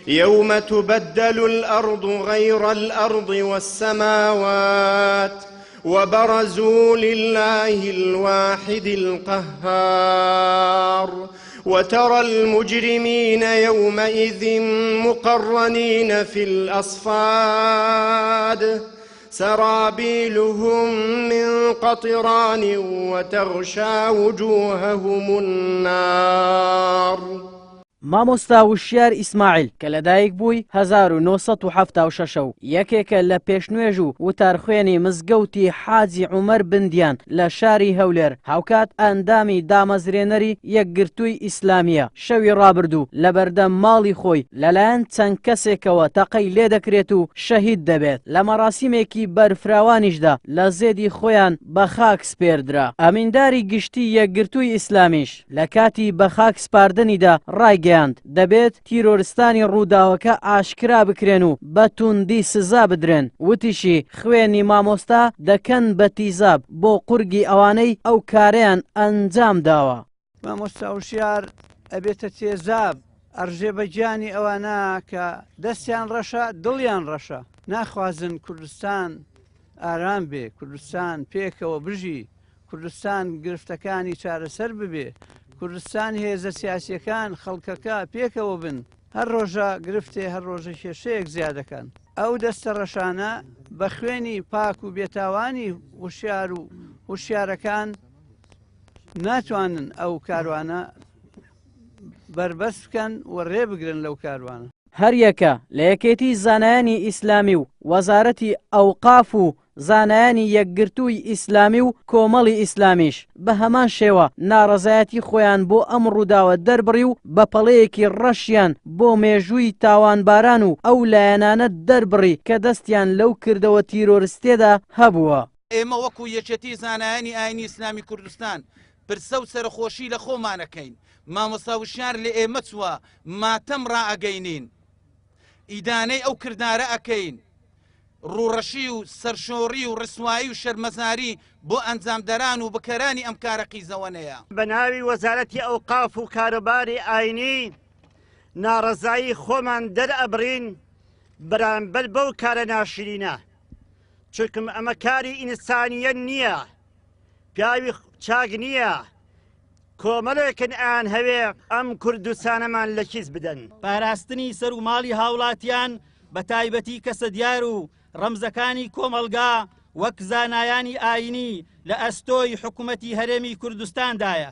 يوم تبدل الأرض غير الأرض والسماوات وبرزوا لله الواحد القهار وترى المجرمين يومئذ مقرنين في الأصفاد سرابيلهم من قطران وتغشى وجوههم النار. مامۆستا وشیار ئیسماعیل کە لەدایک بووی 1976 یەکێکە لە پێشنوێژ و وتارخوێنی مزگەوتی حاجی عومەر بندیان لە شاری هەولێر هاوکات ئەندامی دامەزرێنەری یەکگرتووی ئیسلامیە شەوی ڕابردوو لە بەردەم ماڵی خۆی لەلایەن چەند کەسێکەوە تەقەی لێ دەکرێت و شەهید دەبێت. لە مەراسیمێکی بەرفراوانیشدا لە زێدی خۆیان بە خاک سپێردرا. ئەمینداری گشتی یەکگرتووی ئیسلامیش لە کاتی بە خاک سپاردنیدا ڕایگەیاند دەبێت تیرۆریستانی ڕووداوەکە ئاشکرا بکرێن و بە توندی سزا بدرێن. وتیشی خوێنی مامۆستا دەکەن بە تیزاب بۆ قورگی ئەوانەی ئەو کارەیان ئەنجام داوە. مامۆستا وشیار ئەبێتە تێزاب ئەڕژێ بە گیانی ئەوانە کە دەستیان ڕەشە دڵیان ڕەشە. ناخوازن کوردستان ئارام بێ، کوردستان پێکەوە بژی، کوردستان گرفتەکانی چارەسەر ببێ، کوردستان هێزە سیاسیەکان خەڵکەکە پێکەوە بن. هەر ڕۆژە گرفتێ هەر ڕۆژە کێشەیەک زیادەکەن. ئەو دەستە ڕەشانە بە خوێنی پاک و بێتاوانی وشیار و وشیارەکان ناتوانن ئەو کاروانە بربەست بکەن و ڕێبگرن لەو کاروانە. هەر یەکە لە یەکێتی زانایانی ئیسلامی و وەزارەتی ئەوقاف و زانایانی یەکگرتووی ئیسلامی و کۆمەڵی ئیسلامیش بە هەمان شێوە ناڕەزایەتی خۆیان بۆ ئەم ڕووداوە دەربڕی و بە پەڵەیەکی ڕەشیان بۆ مێژووی تاوانباران و ئەو لایەنانە دەربڕی کە دەستیان لەو کردەوە تیرۆریستێدا هەبووە. ئێمە وەکو یەکێتی زانایانی ئاینی ئیسلامی کوردستان پرسە و سەرخۆشی لە خۆمانەکەین. مامۆستا وشیار لە ئێمە چووە ماتەم ڕائەگەینین، ئیدانەی ئەو کردارە ئەکەین، ڕوڕەشی و سەرشۆڕی و ڕسوایی و شەرمەزاری بۆ ئەنجامدەران و بکەرانی ئەم کارە قیزەوەنەیە. بە ناوی وەزارەتی ئەوقاف و کاروباری ئاینی ناڕەزایی خۆمان دەرئەبرین بەرامبەر بەو کارە ناشرینە، چونکم ئەمە کاری ئینسانیە نییە، پیاوی چاک نییە. کۆمەڵێکن ئان هەوێ ئەم کوردستانەمان لە کیس بدەن. پاراستنی سەر و ماڵی هاوڵاتیان بە تایبەتی کەسە دیار و ڕەمزەکانی کۆمەلگا وەک زانایانی ئاینی لە ئەستۆی حکوومەتی هەرێمی کوردستاندایە.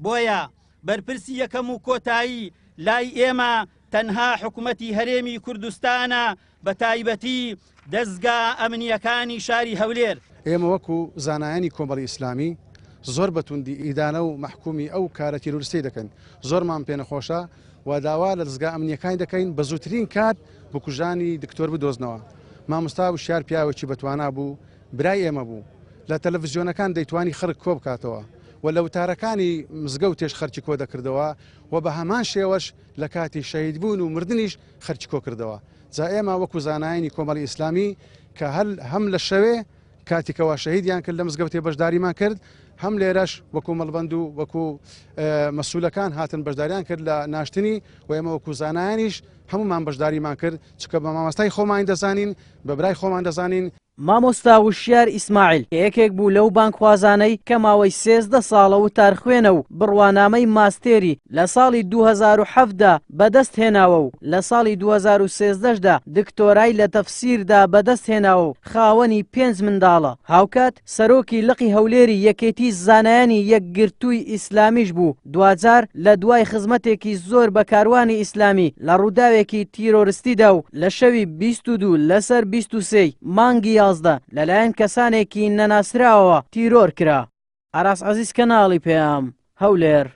بۆیە بەرپرسی یەکەم و کۆتایی لای ئێمە تەنها حکوومەتی هەرێمی کوردستانە بە تایبەتی دەستگا ئەمنیەکانی شاری هەولێر. ئێمە وەکو زانایانی کۆمەڵی ئیسلامی زۆر بەتوندی ئیدانە و محکومی ئەو کارە تیرۆریستی دەکەن. زۆرمان پێ نەخۆشە و داوا لە دەستگا ئەمنیەکانی دەکەین بە زووترین کات بکوژانی دکتۆر بدۆزنەوە. مامۆستا وشیار پیاوێکی بەتوانا بوو، برای ئێمە بوو، لە تەلەڤیزیۆنەکان دەیتوانی خەڵک کۆ بکاتەوە و لە وتارەکانی مزگەوتێش خەرچی کۆ دەکردەوە و بە هەمان شێوەش لە کاتی شەهید بوون و مردنیش خەرچی کۆ کردەوە. جا ئێمە وەکو زانایانی کۆمەڵی ئیسلامی کە هەم لە شەوێ کاتێکەوە شەهیدیان کرد لە مزگەوتێ بەشداریمان کرد، هەم لێرەش وەکو مەڵبەند و وەکو مەسوولەکان هاتن بەشداریان کرد لە ناشتنی و ئێمە وەکو زانایانیش هەمومان بەشداریمان کرد، چکە بە مامۆستای خۆمان دەزانین، بە برای خۆمان دەزانین. مامۆستا وشیار ئیسماعیل یەکێک بوو لەو بانکوازانەی کە ماوەی 13 ساڵە وتارخوێنە و بڕوانامەی ماستێری لە ساڵی 2007دا بەدەست هێناوە و لە ساڵی 2013دا دکتۆرای لە تەفسیردا بەدەست هێناوە و خاوەنی 5 منداڵە. هاوکات سەرۆکی لقی هەولێری یەکێتی زانایانی یەکگرتووی ئیسلامیش بوو. دوجار لە دوای خزمەتێکی زۆر بە کاروانی ئیسلامی لە ڕووداوێکی تیرۆریستیدا و لە شەوی 22 لەسەر 23 مانگی لەلایەن کەسانێکی نەناسراوەوە تیرۆر کرا. ئاراس عەزیز کەناڵی پێام هەولێر.